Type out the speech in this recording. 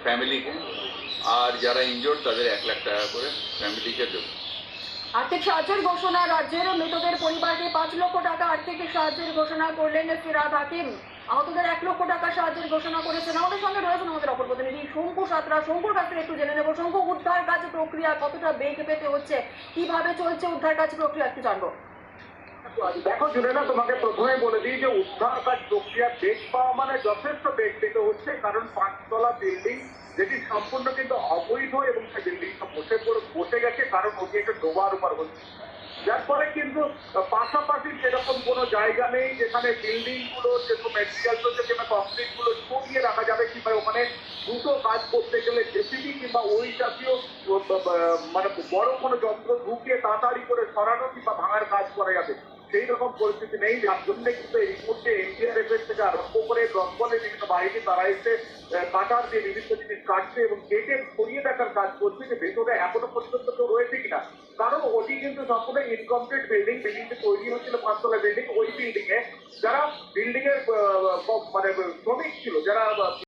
ফ্যামিলিকে, আর যারা ইনজোর্ড তাদের 1 লাখ টাকা করে ফ্যামিলিকে দেবো। আর্থিক সাহায্যের ঘোষণা, রাজ্যের মৃতদের পরিবারকে 5 লক্ষ টাকা আর্থিক সাহায্যের ঘোষণা করলেন ফিরহাদ হাকিম। আহতদের 1 লক্ষ টাকা সাহায্যের ঘোষণা করেছেন। আমাদের সঙ্গে রয়েছেন আমাদের অপর প্রতিনিধি শঙ্কু সাঁতরা। শঙ্কুর কাছ থেকে একটু জেনে নেব, শঙ্কু, উদ্ধার কাজ প্রক্রিয়া কতটা বেগ পেতে হচ্ছে, কিভাবে চলছে উদ্ধার কাজ প্রক্রিয়া, একটু জানবো। দেখো জুনেলা, তোমাকে প্রথমে বলে দিই যে উদ্ধার কাজ প্রক্রিয়া বেগ পাওয়া মানে যথেষ্ট বেগ পেতে হচ্ছে, কারণ 5 তলা বিল্ডিং যেটি সম্পূর্ণ কিন্তু অবৈধ এবং সেই বিল্ডিংটা বসে গেছে, কারণ ওটি একটা ডোবার উপর হচ্ছে, যার ফলে কিন্তু পাশাপাশি সেরকম কোনো জায়গা নেই যেখানে বিল্ডিং গুলো যেরকম ম্যাটেরিয়াল রয়েছে কিংবা কংক্রিট গুলো সরিয়ে রাখা যাবে, কিংবা ওখানে দ্রুত কাজ করতে গেলে জেসিবি কিংবা ওই জাতীয় মানে বড় কোনো যন্ত্র ঢুকিয়ে তাড়াতাড়ি করে সরানো কিংবা ভাঙার কাজ করা যাবে, সেই রকম পরিস্থিতি নেই। যার জন্য কিন্তু এই মুহূর্তে এনডিআরএফ এর থেকে আরম্ভ করে দমকলের বিভিন্ন বাহিনী তারা এসে কাটার দিয়ে বিভিন্ন জিনিস কাটছে এবং কেটে সরিয়ে দেখার কাজ করছে যে ভেতরে এখনো পর্যন্ত কেউ রয়েছে কিনা, কারণ ওটি কিন্তু সম্পূর্ণ ইনকমপ্লিট বিল্ডিংটা তৈরি হচ্ছিল 5 তলা বিল্ডিং। ওই বিল্ডিং এ যারা বিল্ডিং এর মানে শ্রমিক ছিল, যারা